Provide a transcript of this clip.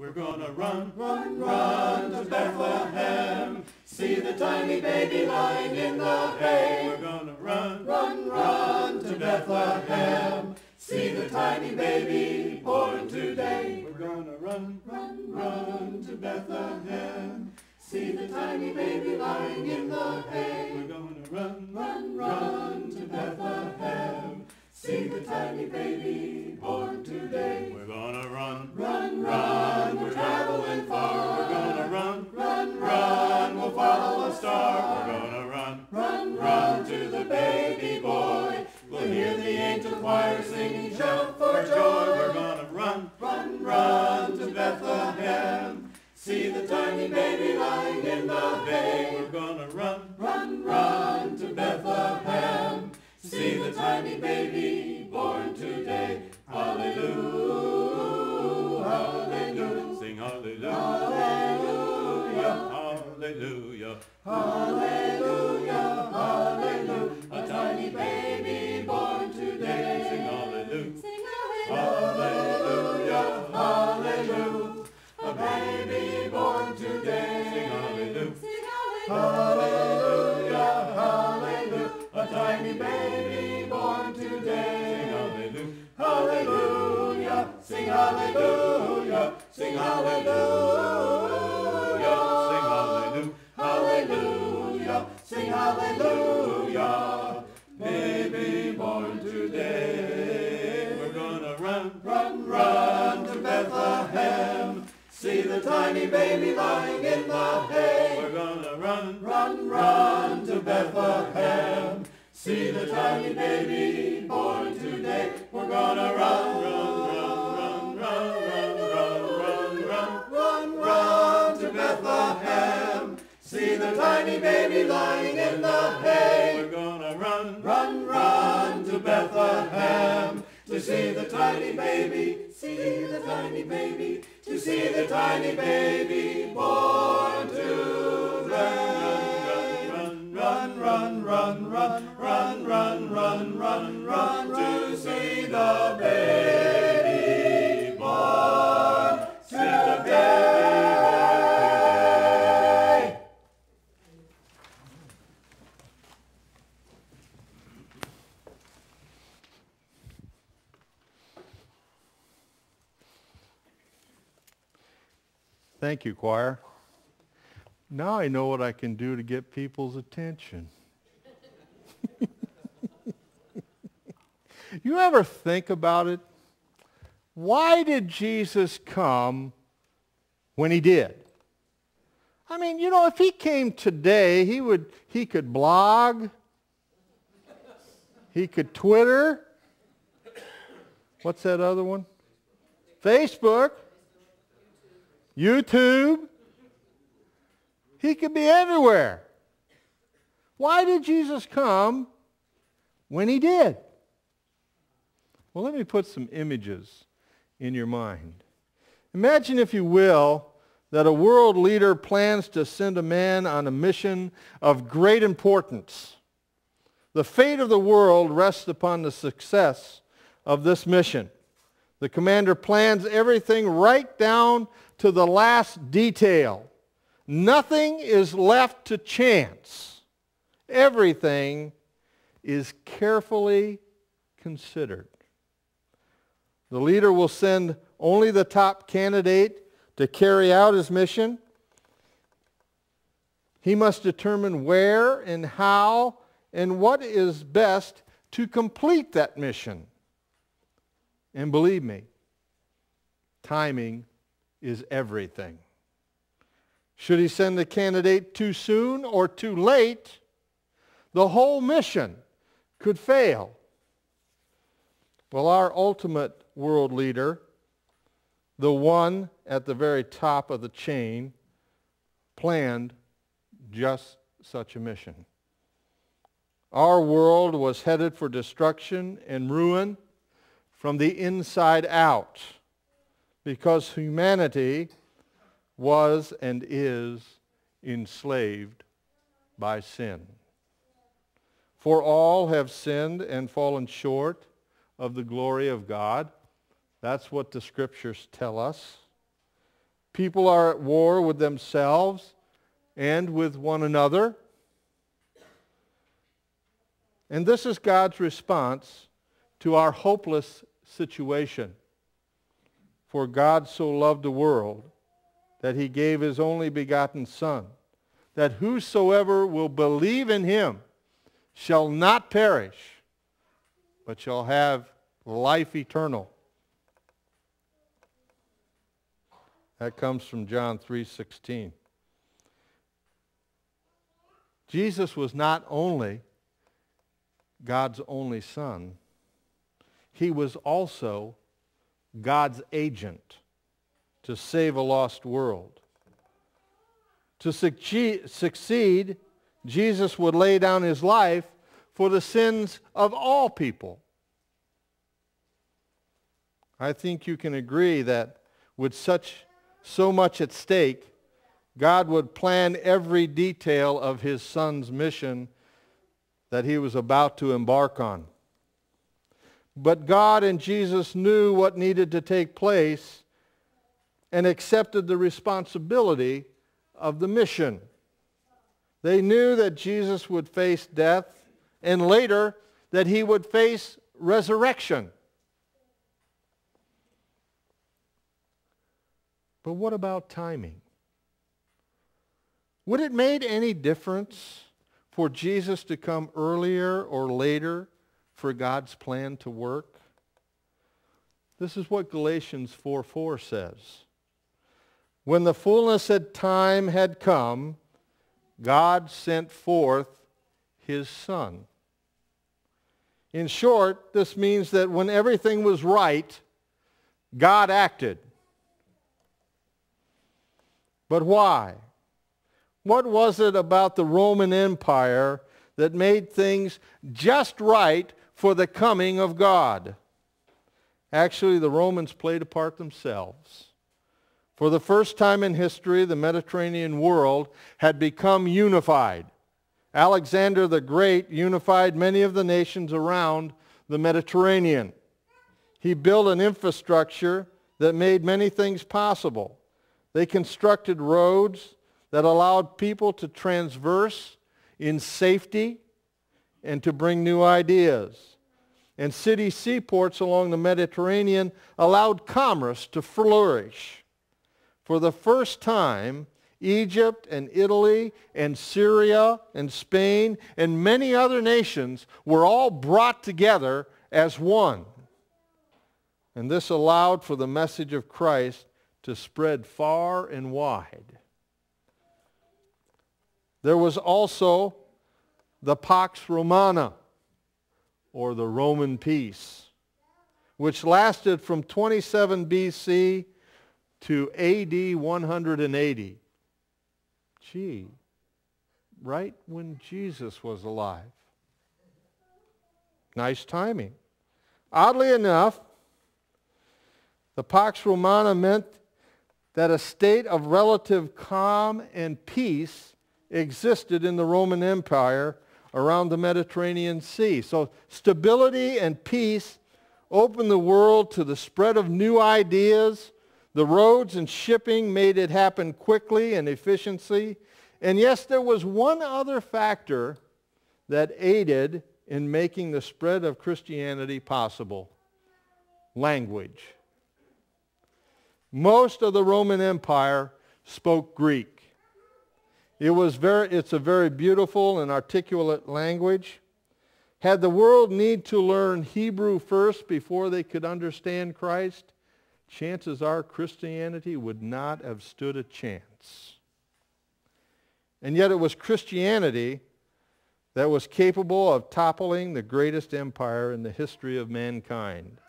We're gonna run, run, run to Bethlehem. See the tiny baby lying in the hay. We're gonna run, run, run to Bethlehem. See the tiny baby born today. We're gonna run, run, run to Bethlehem. See the tiny baby lying in the hay. We're gonna run, run, run to Bethlehem. See the tiny baby born today. We're gonna run, run, run, we're traveling far. We're gonna run, run, run, we'll follow a star. We're gonna run, run, run to the baby boy. We'll hear the angel choir singing, shout for joy. We're gonna run, run, run to Bethlehem. See the tiny baby lying in the hay. We're gonna run, run, run to Bethlehem. See the tiny baby born today. Hallelujah, hallelujah. Sing hallelujah, hallelujah, hallelujah, hallelujah. A tiny baby born today. Sing hallelujah, sing hallelujah, hallelujah. A baby born today. Sing hallelujah, sing hallelujah, hallelujah. A tiny baby born today. Sing hallelujah, hallelujah. Sing hallelujah, sing hallelujah. Sing hallelujah, hallelujah. Sing hallelujah. Baby born today. We're gonna run, run, run to Bethlehem. See the tiny baby lying in the hay. We're gonna run, run, run to Bethlehem. See the tiny baby born today. We're gonna run, run, run, run, run, run, run, run, run, run to Bethlehem. See the tiny baby lying in the hay. We're gonna run, run, run to Bethlehem. To see the tiny baby, see the tiny baby, to see the tiny baby born today. Run, run, run, run, run, run, run, run, run, run, to see the baby born today. Thank you, choir. Now I know what I can do to get people's attention. You ever think about it? Why did Jesus come when he did? I mean, you know, if he came today, he could blog, he could Twitter. What's that other one? Facebook. YouTube. He could be everywhere. Why did Jesus come when he did? Well, let me put some images in your mind. Imagine, if you will, that a world leader plans to send a man on a mission of great importance. The fate of the world rests upon the success of this mission. The commander plans everything right down to the last detail. Nothing is left to chance. Everything is carefully considered. The leader will send only the top candidate to carry out his mission. He must determine where and how and what is best to complete that mission. And believe me, timing is everything. Should he send the candidate too soon or too late, the whole mission could fail. Well, our ultimate world leader, the one at the very top of the chain, planned just such a mission. Our world was headed for destruction and ruin from the inside out, because humanity was and is enslaved by sin. For all have sinned and fallen short of the glory of God. That's what the scriptures tell us. People are at war with themselves and with one another. And this is God's response to our hopeless situation. For God so loved the world that he gave his only begotten Son, that whosoever will believe in him shall not perish, but shall have life eternal. That comes from John 3:16. Jesus was not only God's only Son, he was also God's agent to save a lost world. To succeed, Jesus would lay down his life for the sins of all people. I think you can agree that with so much at stake, God would plan every detail of his Son's mission that he was about to embark on. But God and Jesus knew what needed to take place and accepted the responsibility of the mission. They knew that Jesus would face death and later that he would face resurrection. But what about timing? Would it make any difference for Jesus to come earlier or later for God's plan to work? This is what Galatians 4:4 says. When the fullness of time had come, God sent forth his Son. In short, this means that when everything was right, God acted. But why? What was it about the Roman Empire that made things just right for the coming of God? Actually, the Romans played a part themselves. For the first time in history, the Mediterranean world had become unified. Alexander the Great unified many of the nations around the Mediterranean. He built an infrastructure that made many things possible. They constructed roads that allowed people to transverse in safety and to bring new ideas. And city seaports along the Mediterranean allowed commerce to flourish. For the first time, Egypt and Italy and Syria and Spain and many other nations were all brought together as one. And this allowed for the message of Christ to spread far and wide. There was also the Pax Romana, or the Roman peace, which lasted from 27 BC to AD 180. Gee, right when Jesus was alive. Nice timing. Oddly enough, the Pax Romana meant that a state of relative calm and peace existed in the Roman Empire around the Mediterranean Sea. So stability and peace opened the world to the spread of new ideas. The roads and shipping made it happen quickly and efficiently. And yes, there was one other factor that aided in making the spread of Christianity possible: language. Most of the Roman Empire spoke Greek. It's a very beautiful and articulate language. Had the world need to learn Hebrew first before they could understand Christ, chances are Christianity would not have stood a chance. And yet it was Christianity that was capable of toppling the greatest empire in the history of mankind.